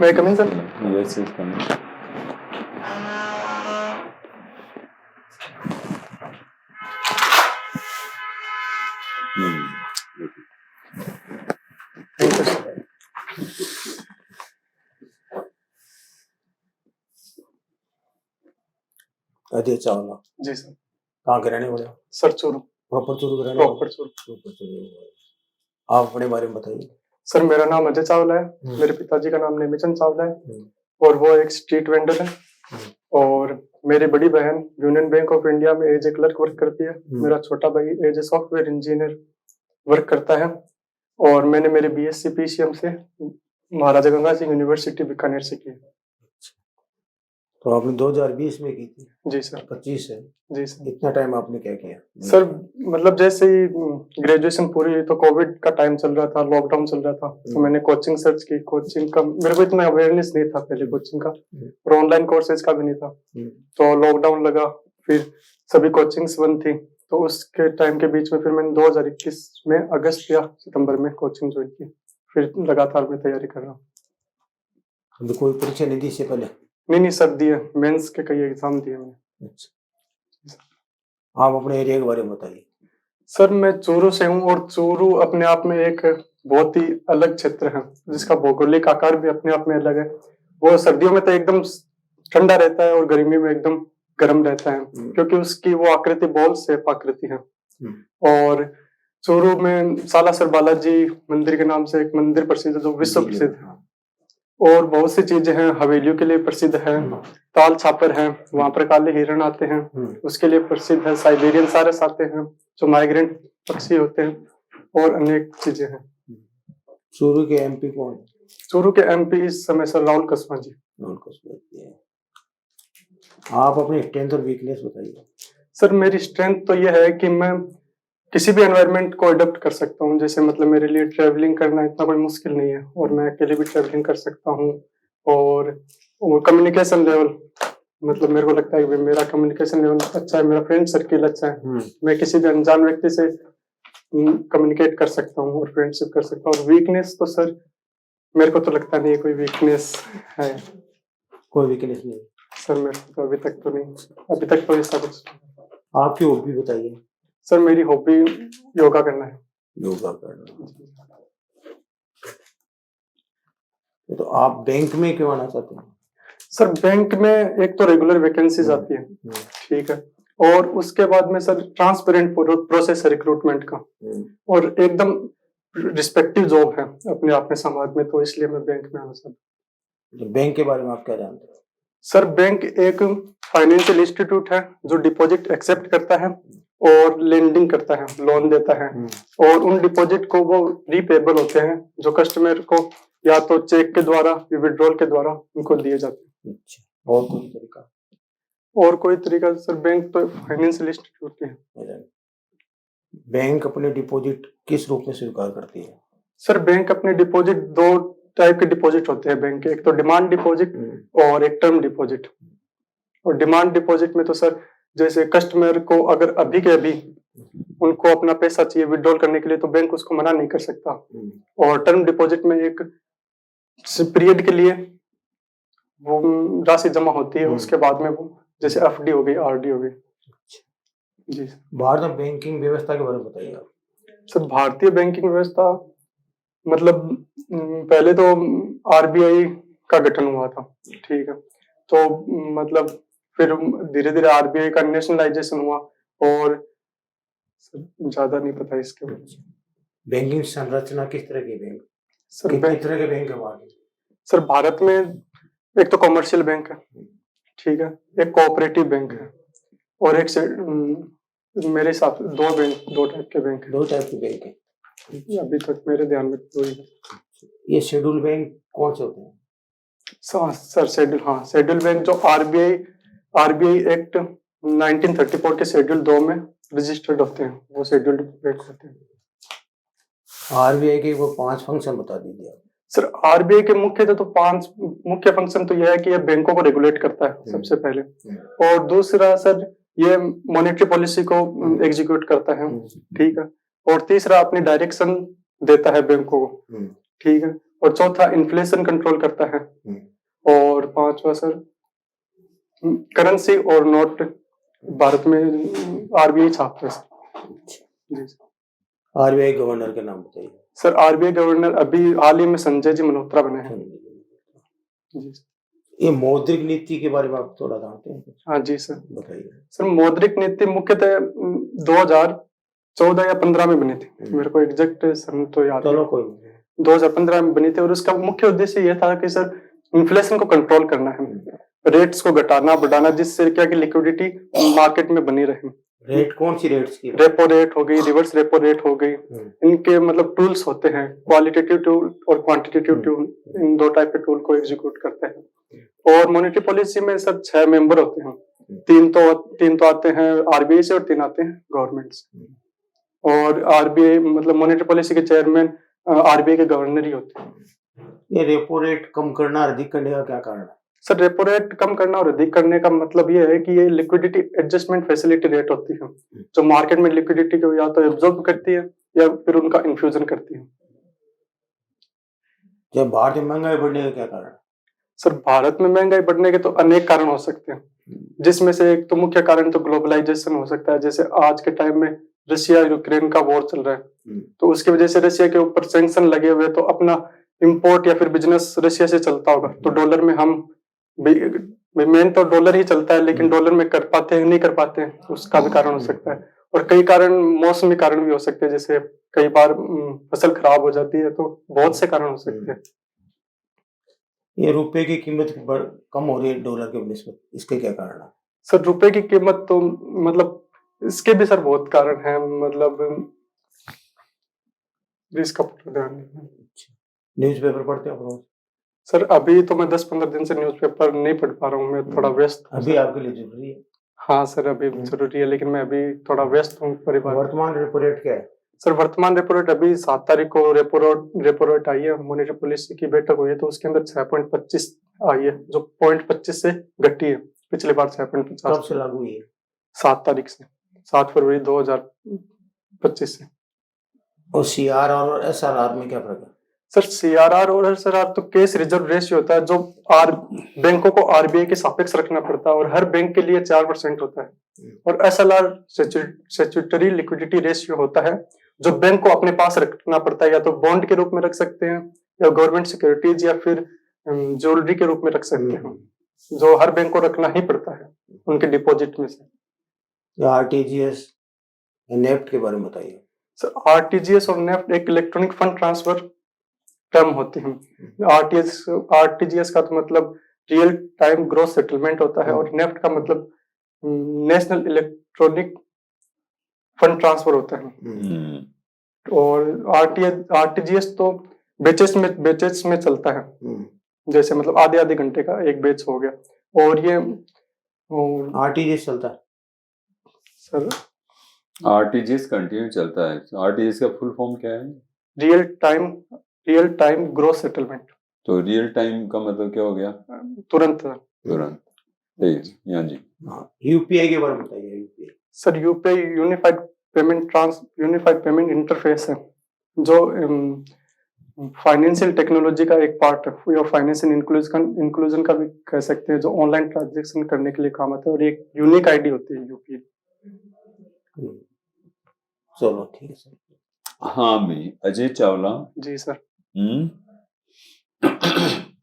मैं come in sir. Yes yes come. Ajay Chawla. जी sir. कहाँ के रहने वाले हो? सर चूरू। प्रॉपर चूरू के रहने वाले? प्रॉपर चूरू। आप अपने बारे में बताइए। सर मेरा नाम अजय चावला है, मेरे पिताजी का नाम नेमीचंद चावला है और वो एक स्ट्रीट वेंडर है। और मेरी बड़ी बहन यूनियन बैंक ऑफ इंडिया में एज ए क्लर्क वर्क करती है। मेरा छोटा भाई as a software engineer work करता है। और मैंने मेरे बीएससी पीसीएम से महाराजा गंगा सिंह यूनिवर्सिटी बीकानेर से की। तो आपने 2020 में की थी? जी सर। 25 है? जी सर। इतना टाइम आपने क्या किया? सर मतलब जैसे ही ग्रेजुएशन पूरी हुई तो कोविड का टाइम चल रहा था, लॉकडाउन चल रहा था, तो मैंने कोचिंग सर्च की। कोचिंग का मेरे को इतना अवेयरनेस नहीं था पहले कोचिंग का, और ऑनलाइन कोर्सेज का भी नहीं था। तो लॉकडाउन लगा, फिर सभी कोचिंग्स बंद थी, तो उसके टाइम के बीच में फिर मैंने 2021 में अगस्त या सितंबर में कोचिंग ज्वाइन की। फिर लगातार मैं तैयारी कर रहा हूँ। कोई परीक्षा नहीं दी इससे पहले? नहीं सर, दिए, मेंस के कई एग्जाम दिए मैंने। अच्छा, आप अपने एरिया के बारे में बताइए। सर मैं चूरू से हूँ और चूरू अपने आप में एक बहुत ही अलग क्षेत्र है, जिसका भौगोलिक आकार भी अपने आप में अलग है। वो सर्दियों में तो एकदम ठंडा रहता है और गर्मी में एकदम गर्म रहता है, क्योंकि उसकी वो आकृति बॉल शेप आकृति है। और चूरू में सालासर बालाजी मंदिर के नाम से एक मंदिर प्रसिद्ध है, जो विश्व प्रसिद्ध है। और बहुत सी चीजें हैं, हवेलियों के लिए प्रसिद्ध है, ताल छापर है, वहां पर काले हिरण आते हैं, उसके लिए प्रसिद्ध है। साइबेरियन सारस आते हैं जो माइग्रेंट पक्षी होते हैं, और अनेक चीजें हैं। चूरू के एमपी कौन है? चूरू के एमपी इस समय सर राहुल कसवा जी। राहुल कसवा जी है। आप अपनी स्ट्रेंथ और वीकनेस बताइए। सर मेरी स्ट्रेंथ तो यह है कि मैं किसी भी एनवायरनमेंट को अडॉप्ट कर सकता हूँ। जैसे मतलब मेरे लिए ट्रैवलिंग करना इतना कोई मुश्किल नहीं है, और मैं अकेले भी ट्रैवलिंग कर सकता हूँ। और कम्युनिकेशन लेवल, मतलब मेरे को लगता है कि मेरा कम्युनिकेशन लेवल अच्छा है, मेरा फ्रेंड सर्किल अच्छा है। मैं किसी भी अनजान व्यक्ति से कम्युनिकेट कर सकता हूँ और फ्रेंडशिप कर सकता हूँ। और वीकनेस तो सर मेरे को तो लगता नहीं है कोई वीकनेस है। कोई वीकनेस नहीं सर मेरे को तो अभी तक तो नहीं, अभी तक तो ऐसा कुछ। आपकी हॉबी बताइए। सर मेरी हॉबी योगा करना है। योगा करना। तो आप बैंक में क्यों आना चाहते हैं? सर बैंक में एक तो रेगुलर वैकेंसीज आती है, ठीक है, और उसके बाद में सर ट्रांसपेरेंट प्रोसेस है रिक्रूटमेंट का, और एकदम रिस्पेक्टिव जॉब है अपने आप में समाज में, तो इसलिए मैं बैंक में आना चाहता हूँ। तो बैंक के बारे में आप क्या जानते हैं? सर बैंक एक फाइनेंशियल इंस्टीट्यूट है जो डिपॉजिट एक्सेप्ट करता है और लेंडिंग करता है, लोन देता है, और उन डिपॉजिट को वो रीपेबल होते हैं, जो कस्टमर को या तो चेक के द्वारा या विड्रॉल के द्वारा उनको दिए जाते हैं। अच्छा, और कोई तरीका? और कोई तरीका सर, बैंक तो फाइनेंशियल इंस्टीट्यूट है। बैंक अपने डिपॉजिट किस रूप में स्वीकार करती है? सर बैंक अपने डिपॉजिट, दो टाइप के डिपॉजिट होते हैं बैंक के, एक तो डिमांड डिपॉजिट और एक टर्म डिपॉजिट। और डिमांड डिपॉजिट में तो सर जैसे कस्टमर को अगर अभी के अभी उनको अपना पैसा चाहिए विड्रॉल करने के लिए, तो बैंक उसको मना नहीं कर सकता। और टर्म डिपॉजिट में एक पीरियड के लिए वो राशि जमा होती है, उसके बाद में वो जैसे एफडी हो गई, आरडी हो गई। जी। भारत में बैंकिंग व्यवस्था के बारे में बताइए आप। सर भारतीय बैंकिंग व्यवस्था मतलब पहले तो आरबीआई का गठन हुआ था, ठीक है, तो मतलब फिर धीरे धीरे आरबीआई का नेशनलाइजेशन हुआ, और ज्यादा नहीं पता इसके बारे में। बैंकिंग संरचना किस तरह की बैंक? सर कितने तरह के बैंक है वहाँ? सर भारत में एक तो कमर्शियल बैंक है, ठीक है, एक कोऑपरेटिव बैंक है, और एक से मेरे हिसाब से दो टाइप के बैंक है। दो टाइप के बैंक है अभी तक मेरे ध्यान में दो ही है। ये शेड्यूल बैंक कौन से होते हैं? सर शेड्यूल, हाँ शेड्यूल बैंक जो आरबीआई एक्ट 1934 के शेड्यूल 2 में रजिस्टर्ड होते हैं, वो शेड्यूल्ड बैंक होते हैं। आरबीआई के वो 5 फंक्शन बता दीजिए आप। सर आरबीआई के मुख्य तो 5 मुख्य फंक्शन तो यह है कि यह बैंकों को रेगुलेट करता है सबसे पहले, और दूसरा सर ये मॉनेटरी पॉलिसी को एग्जीक्यूट करता है, ठीक है, और तीसरा अपनी डायरेक्शन देता है बैंकों को, ठीक है, और चौथा इन्फ्लेशन कंट्रोल करता है, और पांचवा सर करेंसी और नोट भारत में आरबीआई छापता है सर। जी सर। आरबीआई गवर्नर के नाम बताइए। सर आरबीआई गवर्नर अभी हाल ही में संजय जी मल्होत्रा बने हैं। जी सर। ये मौद्रिक नीति के बारे में आप थोड़ा जानते हैं? हाँ जी सर, बताइए। सर मौद्रिक नीति मुख्यतः 2014 या 15 में बनी थी, मेरे को एग्जैक्ट सन तो याद चलो नहीं। कोई नहीं। 2015 में बनी थी, और उसका मुख्य उद्देश्य यह था कि सर इन्फ्लेशन को कंट्रोल करना है, रेट्स को घटाना बढ़ाना, जिससे क्या कि लिक्विडिटी मार्केट में बनी रहे। रेट कौन सी रेट्स की? रेपो रेट हो गई, रिवर्स रेपो रेट हो गई, इनके मतलब टूल्स होते हैं, क्वालिटेटिव टूल और क्वांटिटेटिव टूल, इन दो टाइप के टूल को एग्जीक्यूट करते हैं। और मॉनेटरी पॉलिसी में सर 6 मेंबर होते हैं, तीन तो आते हैं आरबीआई से और 3 आते हैं गवर्नमेंट से। और आरबीआई मतलब मॉनेटरी पॉलिसी के चेयरमैन आरबीआई के गवर्नर ही होते हैं। ये रेपो रेट कम करना और अधिक करने का क्या कारण है? सर रेपो रेट कम करना और अधिक करने का मतलब ये है कि ये लिक्विडिटी एडजस्टमेंट फैसिलिटी रेट होती है, जो मार्केट में लिक्विडिटी को या तो एब्जॉर्ब करती है या फिर उनका इन्फ्यूजन करती है। जब भारत में महंगाई बढ़ने का क्या कारण है? सर भारत में महंगाई बढ़ने के तो अनेक कारण हो सकते हैं, जिसमें से एक तो मुख्य कारण तो ग्लोबलाइजेशन हो सकता है। जैसे आज के टाइम में रशिया यूक्रेन का वॉर चल रहा है, तो उसकी वजह से रशिया के ऊपर सैंक्शन लगे हुए, तो अपना इंपोर्ट या फिर बिजनेस रशिया से चलता होगा, तो डॉलर में हम मेन तो डॉलर ही चलता है, लेकिन डॉलर में कर पाते हैं नहीं कर पाते हैं, उसका भी कारण हो सकता है। और कई कारण मौसमी कारण भी हो सकते हैं, जैसे कई बार फसल खराब हो जाती है, तो बहुत से कारण हो सकते हैं। ये रुपए की कीमत कम हो रही है डॉलर के निस्बत, इसके क्या कारण है? सर रुपए की कीमत तो मतलब इसके भी सर बहुत कारण है, मतलब इसका ध्यान नहीं। न्यूज़पेपर पढ़ते हो? सर अभी तो मैं 10-15 दिन से न्यूज़पेपर नहीं पढ़ पा रहा हूँ, मैं थोड़ा व्यस्त हूँ। अभी आपके लिए जरूरी है? हाँ सर अभी जरूरी है, लेकिन मैं अभी थोड़ा व्यस्त हूँ परिवार। वर्तमान रेपो रेट क्या है? सर वर्तमान रेपो रेट अभी 7 तारीख को रेपो रेट आई है, मॉनेटरी पॉलिसी की बैठक हुई है, तो उसके अंदर 6.25 आई है, जो 0.25 से घटी है, पिछली बार 6.50। कब से लागू हुई है? 7 तारीख से, 7 फरवरी 2025 से। और सीआर और एसआरआर में क्या फर्क है? सर सीआरआर और एसआरआर तो कैश रिजर्व रेशियो होता है, जो बैंकों को आरबीआई के सापेक्ष रखना पड़ता है, और हर बैंक के लिए 4% होता है। और एसएलआर स्टैट्यूटरी लिक्विडिटी रेशियो होता है, जो बैंक को अपने पास रखना पड़ता है, या तो बॉन्ड के रूप में रख सकते हैं, या गवर्नमेंट सिक्योरिटीज, या फिर ज्वेलरी के रूप में रख सकते हैं, जो हर बैंक को रखना ही पड़ता है उनके डिपॉजिट में से। आरटीजीएस नेफ्ट के बारे में बताइए। सर आरटीजीएस और नेफ्ट एक इलेक्ट्रॉनिक फंड ट्रांसफर टर्म होती है। आरटीजीएस का तो मतलब रियल टाइम ग्रॉस सेटलमेंट होता है, और नेफ्ट का मतलब नेशनल इलेक्ट्रॉनिक फंड ट्रांसफर होता है। और आरटीजीएस तो बैचेस में चलता है, जैसे मतलब आधे घंटे का एक बैच हो गया। और ये आरटीजीएस चलता है सर? आरटीजीएस कंटिन्यू चलता है। आरटीजीएस का फुल फॉर्म क्या है? Real time gross settlement. तो रियल टाइम का मतलब क्या हो गया? तुरंत। यहाँ जी। यूपीआई के बारे में बताइए। UPI sir UPI unified payment interface है, जो फाइनेंशियल टेक्नोलॉजी का एक पार्ट है, या फाइनेंशियल इंक्लूजन का भी कह सकते हैं, जो ऑनलाइन ट्रांजैक्शन करने के लिए काम आता है, और एक यूनिक आईडी होती है यूपीआई। चलो ठीक है सर। हाँ भाई अजय चावला। जी सर।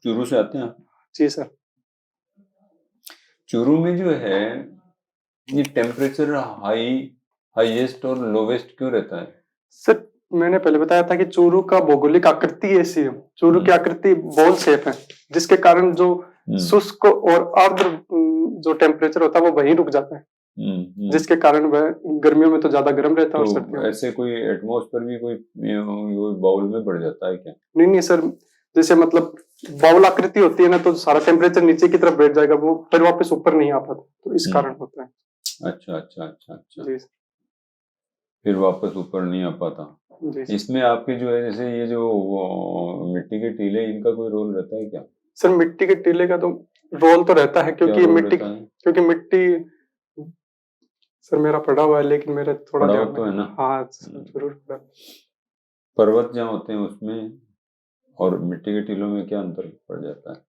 चूरू से आते हैं? जी सर। चूरू में जो है ये टेम्परेचर हाईएस्ट और लोवेस्ट क्यों रहता है? सर मैंने पहले बताया था कि चूरू का भौगोलिक आकृति ऐसी है, चूरू की आकृति बॉल शेप है, जिसके कारण जो शुष्क और आर्द्र जो टेम्परेचर होता है वो वहीं रुक जाता है, जिसके कारण वह गर्मियों में तो ज्यादा गर्म रहता है। तो और सर्दियों में ऐसे कोई एटमॉस्फेयर भी कोई बाउल में बढ़ जाता है क्या? नहीं सर, जैसे मतलब बाउल आकृति होती है ना, तो सारा टेम्परेचर नीचे की तरफ बैठ जाएगा, वो फिर वापस ऊपर नहीं आ पाता, तो इस कारण होता है। अच्छा। जी फिर वापस ऊपर नहीं आ पाता। इसमें आपके जो है जैसे ये जो मिट्टी के टीले, इनका कोई रोल रहता है क्या? सर मिट्टी के टीले का तो रोल तो रहता है, क्योंकि मिट्टी सर मेरा पढ़ा हुआ है, लेकिन मेरा थोड़ा ध्यान तो है ना। हाँ जरूर। पर्वत जहाँ होते हैं उसमें और मिट्टी के टीलों में क्या अंतर पड़ जाता है?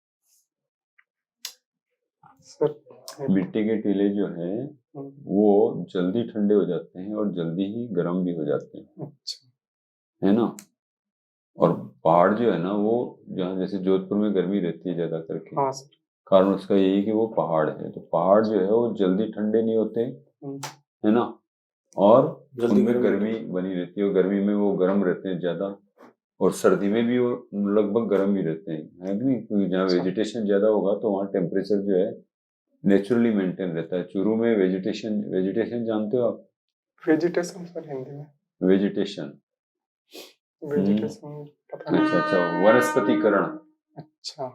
सर मिट्टी के टीले जो हैं वो जल्दी ठंडे हो जाते हैं और जल्दी ही गर्म भी हो जाते हैं, अच्छा है ना। और पहाड़ जो है ना वो, जहाँ जैसे जोधपुर में गर्मी रहती है ज्यादा करके, हाँ सर कारण उसका यही कि वो पहाड़ है, तो पहाड़ जो है वो जल्दी ठंडे नहीं होते, है ना, और जल्दी उनमें गर्म गर्मी बनी रहती है और गर्मी में वो गर्म रहते हैं ज्यादा, और सर्दी में भी वो लगभग गर्म ही रहते हैं, है कि नहीं, क्योंकि जहाँ अच्छा। वेजिटेशन ज्यादा होगा तो वहाँ टेम्परेचर जो है नेचुरली मेंटेन रहता है। चूरू में वेजिटेशन, वेजिटेशन जानते हो आप? वेजिटेशन सर हिंदी में वेजिटेशन, वेजिटेशन पता नहीं। अच्छा अच्छा, वनस्पतिकरण, अच्छा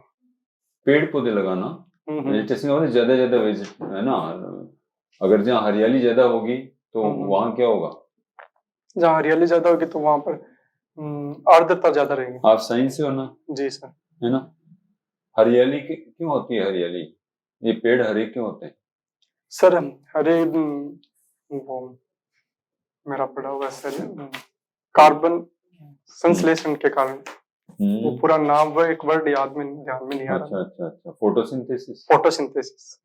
पेड़ पौधे लगाना। वेजिटेशन का मतलब ज्यादा ज्यादा वेजिट, है ना। अगर जहाँ हरियाली ज्यादा होगी तो वहाँ क्या होगा? जहाँ हरियाली ज्यादा होगी तो वहां पर आर्द्रता ज्यादा रहेगी। आप साइंस से हो ना? जी सर। है ना। हरियाली क्यों होती है हरियाली? ये पेड़ हरे क्यों होते हैं? सर हरे वो मेरा पढ़ा हुआ सर कार्बन संश्लेषण के कारण, वो पूरा नाम वो एक वर्ड ध्यान में नहीं आ रहा। अच्छा अच्छा अच्छा, फोटोसिंथेसिस। फोटोसिंथेसिस।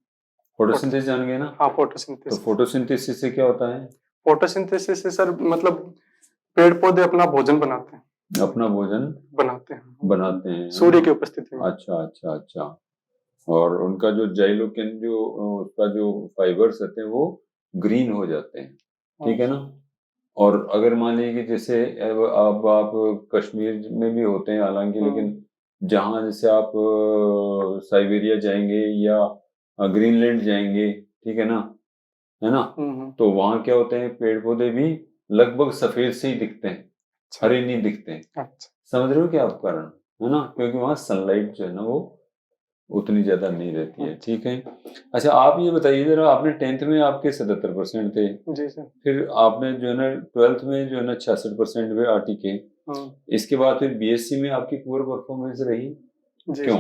फोटोसिंथेसिस जान गए ना? हाँ तो फोटोसिंथेसिस। फोटोसिंथेसिस से क्या होता है? फोटोसिंथेसिस से सर मतलब पेड़ पौधे अपना भोजन बनाते हैं। अपना भोजन बनाते हैं सूर्य की उपस्थिति में। अच्छा अच्छा अच्छा। और उनका जो जाइलोकेन, जो उसका जो फाइबर्स रहते हैं वो ग्रीन हो जाते हैं, ठीक है ना। और अगर मान लीजिए कि जैसे अब आप कश्मीर में भी होते हैं हालांकि, लेकिन जहाँ जैसे आप साइबेरिया जाएंगे या ग्रीनलैंड जाएंगे, ठीक है ना, है ना, तो वहाँ क्या होते हैं, पेड़ पौधे भी लगभग सफेद से ही दिखते हैं, हरे नहीं दिखते हैं। अच्छा। समझ रहे हो क्या आप कारण, है ना, क्योंकि वहाँ सनलाइट जो है ना वो उतनी ज्यादा नहीं रहती है, ठीक है। अच्छा आप ये बताइए जरा, आपने 10th में आपके 77% थे, जी सर। फिर आपने जो है ना 12th में जो है ना 66% हुए आरटीके, इसके बाद फिर बीएससी में आपकी पुअर परफॉर्मेंस रही, क्यों?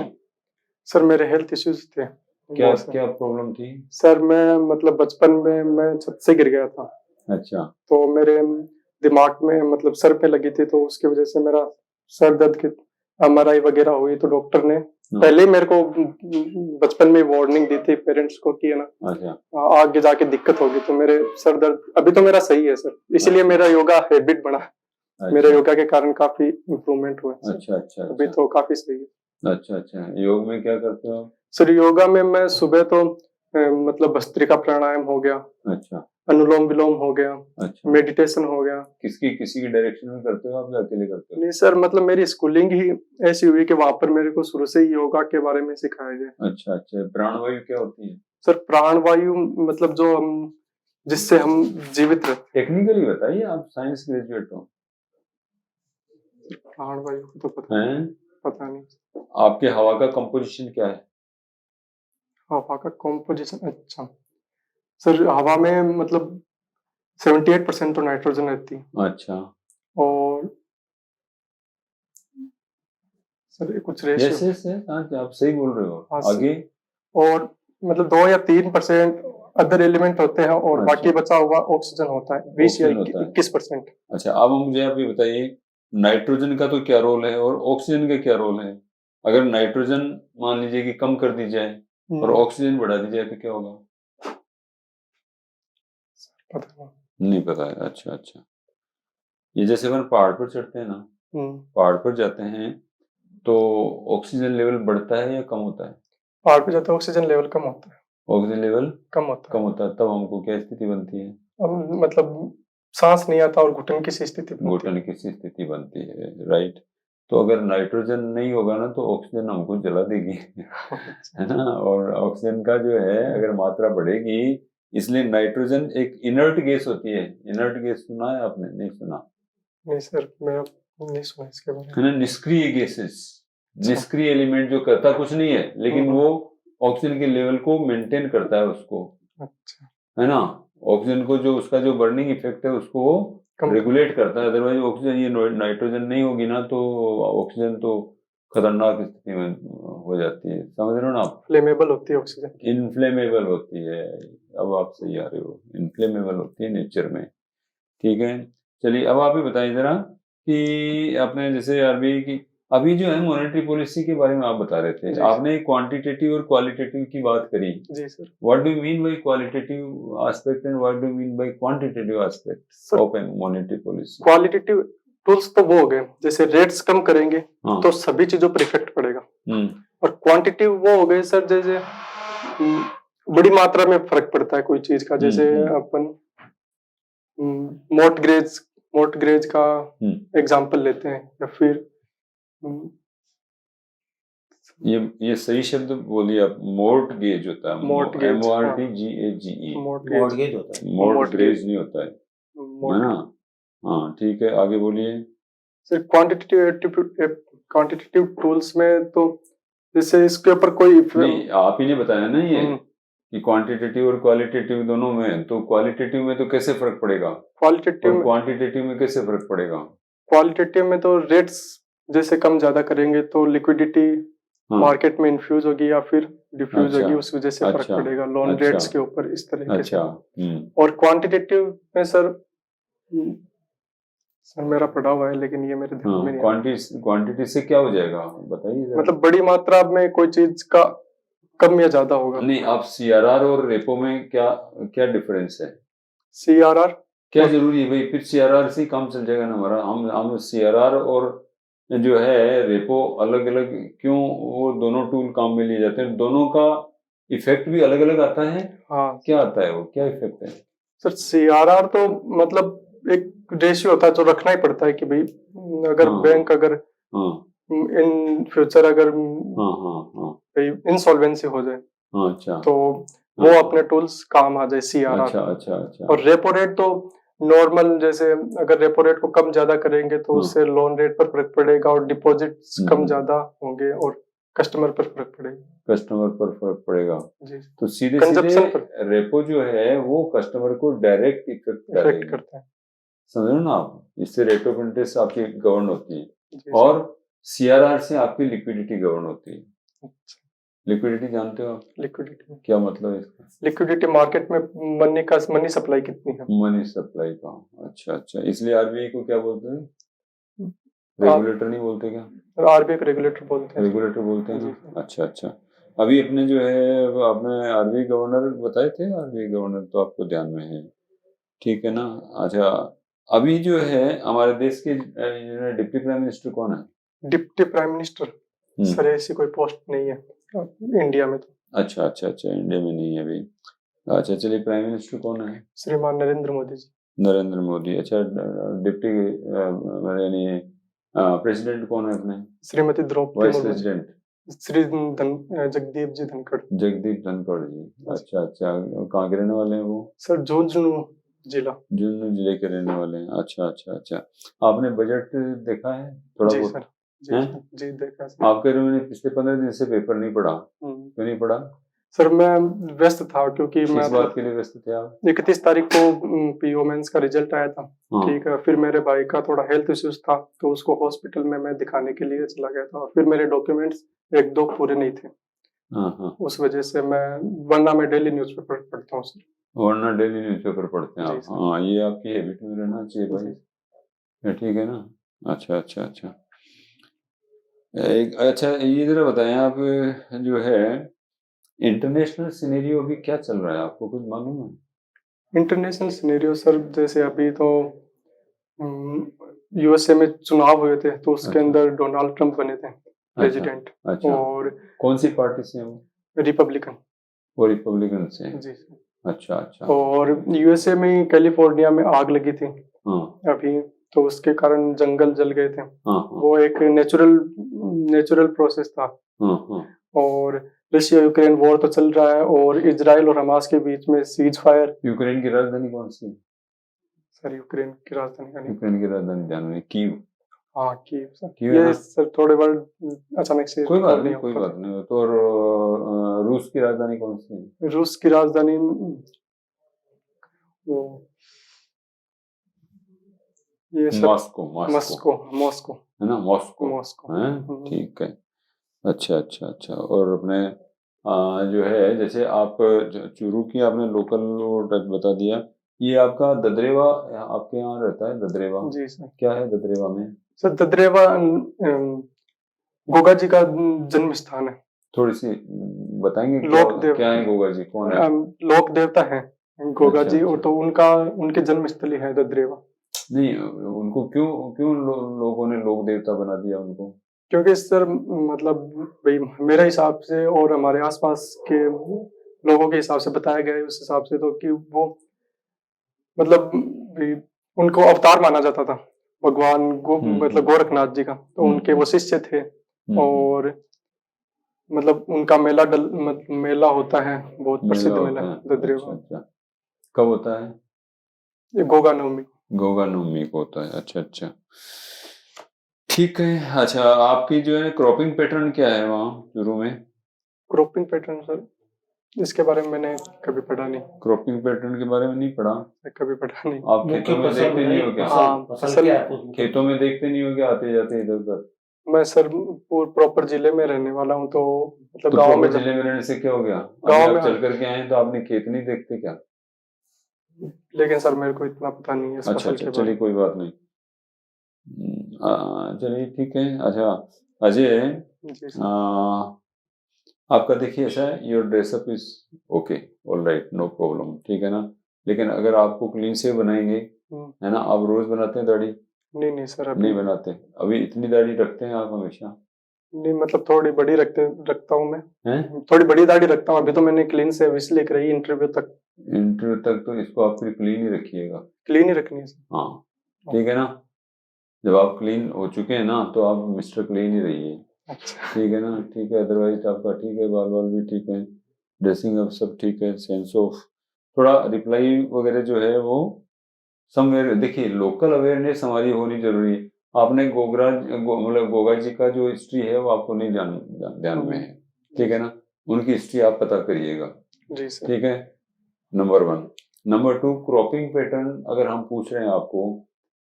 सर मेरे हेल्थ इश्यूज थे। क्या क्या प्रॉब्लम थी? सर मैं मतलब बचपन में मैं छत से गिर गया था। अच्छा। तो मेरे दिमाग में मतलब सर पे लगी थी, तो उसकी वजह से मेरा सर दर्द की एमआरआई वगैरह हुई, तो डॉक्टर ने पहले ही मेरे को बचपन में वार्निंग दी थी पेरेंट्स को कि है ना अच्छा आगे जाके दिक्कत होगी। तो मेरे सर दर्द अभी तो मेरा सही है सर, इसीलिए मेरा योगा हैबिट बना। मेरा योगा के कारण काफी इम्प्रूवमेंट हुआ है। अच्छा अच्छा, अभी तो काफी सही है। अच्छा अच्छा। योग में क्या करते हो? सर योगा में मैं सुबह तो मतलब भस्त्रिका प्राणायाम हो गया, अच्छा, अनुलोम विलोम हो गया, अच्छा, मेडिटेशन हो गया। किसी की डायरेक्शन में करते हो आप या अकेले करते हो? नहीं सर, मतलब मेरी स्कूलिंग ही ऐसी हुई कि वहां पर मेरे को शुरू से ही योगा के बारे में सिखाया गया। अच्छा अच्छा। प्राणवायु क्या होती है? सर प्राणवायु मतलब जो हम जिससे हम जीवित रहते। टेक्निकली बताइए, आप साइंस ग्रेजुएट हो। प्राणवायु तो पता नहीं। आपके हवा का कंपोजिशन क्या है? हवा का कॉम्पोजिशन, अच्छा सर हवा में मतलब 78% तो नाइट्रोजन रहती है। अच्छा। और सर ये कुछ रेशियो। यस आप सही बोल रहे हो, आगे। और मतलब 2 या 3% अदर एलिमेंट होते हैं और अच्छा। बाकी बचा हुआ ऑक्सीजन होता है, 20 या 21%। अच्छा अब मुझे आप ये बताइए, नाइट्रोजन का तो क्या रोल है और ऑक्सीजन का क्या रोल है? अगर नाइट्रोजन मान लीजिए कि कम कर दी जाए और ऑक्सीजन बढ़ा दी जाए तो क्या होगा? पता नहीं पता है। अच्छा अच्छा। ये जैसे अपन पहाड़ पर चढ़ते हैं ना, पहाड़ पर जाते हैं तो ऑक्सीजन लेवल बढ़ता है या कम होता है? पहाड़ पे जाते ऑक्सीजन लेवल कम होता है। ऑक्सीजन लेवल कम होता है, तब हमको क्या स्थिति बनती है? मतलब सांस नहीं आता और घुटन की सी स्थिति बनती है, राइट। तो अगर नाइट्रोजन नहीं होगा ना तो ऑक्सीजन हमको जला देगी है ना। और ऑक्सीजन का जो है अगर मात्रा बढ़ेगी, इसलिए नाइट्रोजन एक इनर्ट गैस होती है। इनर्ट गैस सुना है आपने? नहीं सुना? नहीं सर मैं नहीं सुना इसके बारे में। है ना, निष्क्रिय गैसेस, निष्क्रिय एलिमेंट जो करता कुछ नहीं है लेकिन वो ऑक्सीजन के लेवल को मेंटेन करता है उसको, अच्छा, है ना। ऑक्सीजन को जो उसका जो बर्निंग इफेक्ट है उसको वो रेगुलेट करता है। अदरवाइज ऑक्सीजन, ये नाइट्रोजन नहीं होगी ना तो ऑक्सीजन तो खतरनाक स्थिति में हो जाती है, समझ रहे हो ना आप। फ्लेमेबल होती है ऑक्सीजन, इनफ्लेमेबल होती है। अब आप सही आ रहे हो, इनफ्लेमेबल होती है नेचर में, ठीक है। चलिए अब आप ही बताइए जरा कि आपने जैसे अभी की अभी जो है मॉनेटरी पॉलिसी के बारे में आप बता रहे थे, जी। आपने क्वांटिटेटिव और क्वालिटेटिव की बात करी। जी sir. What do you mean by qualitative aspect and what do you mean by quantitative aspect sir of monetary policy? Qualitative tools तो वो हो गए, जैसे रेट्स कम करेंगे हाँ। तो सभी चीजों पर इफेक्ट पड़ेगा। और क्वांटिटिव वो हो गए सर, जैसे बड़ी मात्रा में फर्क पड़ता है कोई चीज का, जैसे अपन मोर्टगेज का एग्जांपल लेते हैं, या फिर ये सही शब्द बोलिए आप। मोर्टगेज होता है, Mortgage, MORTGAGE। मॉर्गेज होता है। मोर्टगेज नहीं होता है ना? हाँ ठीक है, आगे बोलिए। सर क्वांटिटेटिव टूल्स में तो जैसे इसके ऊपर कोई नहीं, आप ही ने बताया ना ये कि क्वांटिटेटिव और क्वालिटेटिव दोनों में, तो क्वालिटेटिव में तो कैसे फर्क पड़ेगा और क्वांटिटेटिव में कैसे फर्क पड़ेगा? क्वालिटेटिव में तो रेट्स जैसे कम ज्यादा करेंगे तो लिक्विडिटी मार्केट में इन्फ्यूज होगी या फिर डिफ्यूज होगी, उस वजह से फर्क पड़ेगा लोन रेट्स के ऊपर, इस तरीके से। और क्वांटिटेटिव में सर मेरा पढ़ा हुआ है लेकिन ये मेरे ध्यान में नहीं आ क्वांटिटी से क्या हो जाएगा बताइए। मतलब बड़ी मात्रा में कोई चीज का कम या ज्यादा होगा। नहीं, आप सीआरआर और रेपो में क्या क्या डिफरेंस है? सीआरआर क्या जरूरी है भाई? फिर सीआरआर से काम चल जाएगा ना हमारा। हम सीआरआर और जो है रेपो अलग अलग क्यों, वो दोनों टूल काम में लिए जाते हैं, दोनों का इफेक्ट भी अलग अलग आता है। हाँ, क्या आता है वो, क्या इफेक्ट है? सर सीआरआर तो मतलब एक रेशियो होता है जो रखना ही पड़ता है कि भाई अगर बैंक अगर इन फ्यूचर अगर इंसॉल्वेंसी हो जाए तो वो अपने टूल्स काम आ जाए सीआरआर। अच्छा। और रेपो रेट तो नॉर्मल, जैसे अगर रेपो रेट को कम ज्यादा करेंगे तो उससे लोन रेट पर फर्क पड़ेगा और डिपॉजिट्स कम ज्यादा होंगे और कस्टमर पर फर्क पड़ेगा। जी। तो सीधे रेपो जो है वो कस्टमर को डायरेक्ट इफेक्ट करता है, समझ ना आप। इससे रेट ऑफ इंटरेस्ट आपकी गवर्न होती है और सीआरआर से आपकी लिक्विडिटी गवर्न होती है। अच्छा। लिक्विडिटी जानते हो आप? लिक्विडिटी क्या मतलब है इसका? लिक्विडिटी मार्केट में मनी सप्लाई कितनी है, मनी सप्लाई का। अच्छा, इसलिए आरबीआई को क्या बोलते हैं? रेगुलेटर नहीं बोलते क्या? आरबीआई को रेगुलेटर बोलते हैं ना। अच्छा। अभी अपने जो है आपने आरबीआई गवर्नर बताए थे, आरबीआई गवर्नर तो आपको ध्यान में है, ठीक है ना? अच्छा, अभी जो है हमारे देश के डिप्टी प्राइम मिनिस्टर कौन है? डिप्टी प्राइम मिनिस्टर सर ऐसी कोई पोस्ट नहीं है इंडिया में तो। अच्छा, इंडिया में नहीं है अभी। अच्छा चलिए, प्राइम मिनिस्टर कौन है? श्रीमान नरेंद्र मोदी जी। नरेंद्र मोदी। अच्छा, डिप्टी यानी प्रेसिडेंट कौन है अपने? श्रीमती द्रौपदी मुर्मू। वाइस प्रेसिडेंट जगदीप जी धनखड़। जगदीप धनखड़ जी। अच्छा, कहाँ के रहने वाले हैं वो? सर झुंझुनू जिले के रहने वाले हैं। अच्छा। आपने बजट देखा है थोड़ा बहुत? सर जी देखा सर। आपके मैंने पिछले 15 दिन से पेपर नहीं पढ़ा, क्यों नहीं पढ़ा? सर मैं व्यस्त था, क्योंकि मैं बात के लिए व्यस्त थे आप? 31 तारीख को पीओ मेंस का रिजल्ट आया था, ठीक है। फिर मेरे भाई का थोड़ा हेल्थ इश्यूज था तो उसको हॉस्पिटल में मैं दिखाने के लिए चला गया था, और फिर मेरे डॉक्यूमेंट्स 1-2 पूरे नहीं थे। उस वजह से वरना मैं डेली न्यूज़पेपर पढ़ता हूँ सर। वरना डेली न्यूज़पेपर पढ़ते हैं आप? हाँ, ये आपकी हैबिट में रहना चाहिए भाई, ठीक है ना? अच्छा। अच्छा, ये जरा बताएं आप, जो है इंटरनेशनल सिनेरियो अभी क्या चल रहा है, आपको कुछ मालूम है? इंटरनेशनल सिनेरियो सर, जैसे अभी तो यूएसए में चुनाव हुए थे तो उसके अंदर डोनाल्ड ट्रंप बने थे प्रेसिडेंट। और कौन सी पार्टी से हैं वो? रिपब्लिकन। वो रिपब्लिकन से? जी सर। अच्छा। और यूएसए में कैलिफोर्निया में आग लगी थी अभी, तो उसके कारण जंगल जल गए थे। वो एक नेचुरल प्रोसेस था। और रशिया यूक्रेन वॉर तो चल रहा है, और इजराइल और हमास के बीच में सीज फायर। यूक्रेन की राजधानी कौन सी है सर? यूक्रेन की राजधानी ध्यान में कीव। हाँ कीव सर। ये सर थोड़े वर्ड अचानक से कोई बात नहीं। तो रूस की राजधानी कौन सी है? रूस की राजधानी ये मॉस्को है ना? मॉस्को। ठीक है। अच्छा। और अपने जो है, जैसे आप चूरू की आपने लोकल टच बता दिया, ये आपका ददरेवा आपके यहाँ रहता है? ददरेवा जी सर। क्या है ददरेवा में? सर ददरेवा गोगा जी का जन्म स्थान है। थोड़ी सी बताएंगे लोक देव क्या है गोगा जी, कौन है? लोक देवता है गोगा अच्छा जी, और अच्छा। तो उनके जन्म स्थली है ददरेवा। नहीं, उनको क्यों क्यों लोगों ने लोक देवता बना दिया उनको? क्योंकि सर मतलब भाई मेरे हिसाब से और हमारे आसपास के लोगों के हिसाब से बताया गया है उस हिसाब से, तो कि वो मतलब भी उनको अवतार माना जाता था भगवान मतलब गोरखनाथ जी का, तो उनके वो शिष्य थे। और मतलब उनका मेला होता है, बहुत मेला प्रसिद्ध मेला होता है है, अच्छा ददरेवा। अच्छा। कब होता है? ये गोगा नवमी। गोगा नवमी को होता है, अच्छा अच्छा। ठीक है। अच्छा, आपकी जो है क्रॉपिंग पैटर्न क्या है वहाँ चूरू में? क्रॉपिंग पैटर्न सर, इसके बारे में मैंने कभी पढ़ा नहीं। क्रॉपिंग पैटर्न के बारे में नहीं पढ़ा? कभी पढ़ा नहीं। आप खेतों में देखते नहीं हो क्या? फसल क्या है? खेतों में देखते नहीं हो क्या आते जाते इधर उधर? मैं सर प्रॉपर जिले में रहने वाला हूँ, तो मतलब तो गांव में प्रॉपर जिले में रहने से क्या हो गया? गांव अभी में आप चल करके आए हैं तो आपने खेत नहीं देखते क्या? लेकिन सर मेरे को इतना पता नहीं है इस अच्छा फसल अच्छा, के बारे चलिए कोई बात नहीं। चलिए ठीक है। अच्छा अजय, में। जी सर। आपका देखिए ऐसा है, your dress up is okay, all right, no problem, ठीक है ना। लेकिन अगर आपको क्लीन शेव बनाएंगे, है ना, आप रोज बनाते हैं दाढ़ी? नहीं नहीं सर, अभी नहीं बनाते? अभी इतनी दाढ़ी रखते हैं आप हमेशा? नहीं, मतलब थोड़ी बड़ी रखता हूँ मैं। हैं? थोड़ी बड़ी दाढ़ी रखता हूँ, अभी तो मैंने क्लीन से इसलिए कराई इंटरव्यू तक। इंटरव्यू तक तो इसको आप फिर क्लीन ही रखिएगा। क्लीन ही रखनी है सर। हाँ ठीक है ना। जब आप क्लीन हो चुके हैं ना तो आप मिस्टर क्लीन ही रहिए, अच्छा। ठीक है ना। ठीक है, अदरवाइज आपका ठीक है, बाल बाल भी ठीक है, ड्रेसिंग अप सब ठीक है, सेंस ऑफ थोड़ा रिप्लाई वगैरह जो है वो समवेयर। देखिए लोकल अवेयरनेस हमारी होनी जरूरी है। आपने मतलब गोगा जी का जो हिस्ट्री है वो आपको नहीं ध्यान में है, ठीक है ना। उनकी हिस्ट्री आप पता करिएगा, जी सर। ठीक है, नंबर 1। नंबर 2, क्रॉपिंग पैटर्न अगर हम पूछ रहे हैं आपको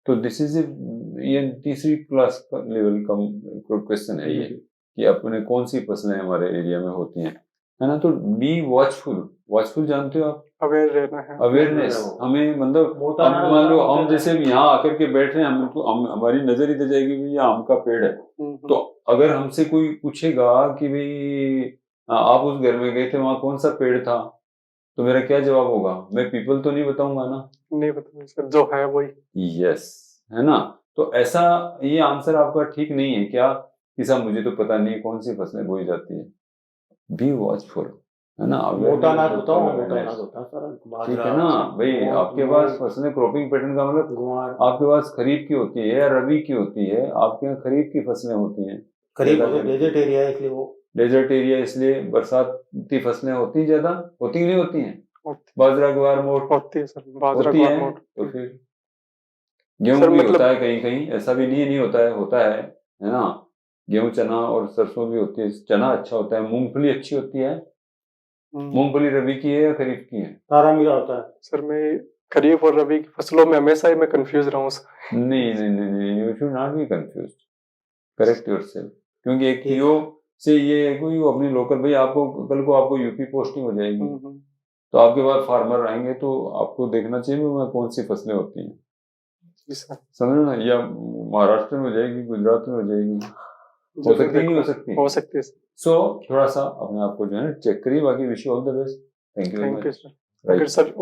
तो दिस इज ये तीसरी क्लास का लेवल का क्वेश्चन है ये, कि अपने कौन सी फसलें हमारे एरिया में होती हैं, है ना। तो बी वॉचफुल। वॉचफुल जानते हो आप? अवेयर रहना है। अवेयरनेस हमें, मतलब अब मान लो हम जैसे यहाँ आकर के बैठ रहे हैं, हमारी नजर इधर जाएगी भाई ये आम का पेड़ है, तो अगर हमसे कोई पूछेगा कि भाई आप उस घर में गए थे वहां कौन सा पेड़ था, तो मेरा क्या जवाब होगा? मैं पीपल तो नहीं बताऊंगा ना। नहीं पता सर, जो है वही। यस, है ना। तो ऐसा ये आंसर आपका ठीक नहीं है क्या कि साहब मुझे तो पता नहीं कौन सी फसलें बोई जाती है। बी वॉचफुल, है ना। मोटा अनाज बताओ, मोटा अनाज होता है सर, ठीक है ना भाई। आपके पास फसलें क्रॉपिंग पैटर्न का मतलब आपके पास खरीफ की होती है या रबी की होती है? आपके यहाँ खरीफ की फसलें होती हैं। खरीफ डेजर्ट एरिया है इसलिए वो डेजर्ट एरिया, इसलिए बरसाती फसलें होती हैं, ज्यादा होती नहीं होती हैं? बाजरा ग्वार मोट होती है सर, बाजरा होती ग्वार है। मोट। तो फिर गेहूं भी होता है कहीं कहीं, ऐसा भी नहीं होता है, होता है ना। गेहूं चना और सरसों भी होती है। चना अच्छा होता है, मूंगफली अच्छी होती है। मूंगफली रबी की है या खरीफ की है? तारा मीरा होता है सर। मैं खरीफ और रबी की फसलों में हमेशा ही मैं कंफ्यूज रहा हूँ सर। नहीं नहीं नहीं नहीं, you should not be confuse, correct yourself. क्योंकि एक पीओ से ये है कोई अपनी लोकल, भाई आपको कल को आपको यूपी पोस्टिंग हो जाएगी तो आपके पास फार्मर आएंगे तो आपको देखना चाहिए वहाँ कौन सी फसलें होती हैं, समझ ना। या महाराष्ट्र में हो जाएगी, गुजरात में हो जाएगी, हो सकती नहीं हो सकती? हो सकती है। सो थोड़ा सा अपने आप को जो है चेक करिए। बाकी wish you all the best. Thank you very much. Sir.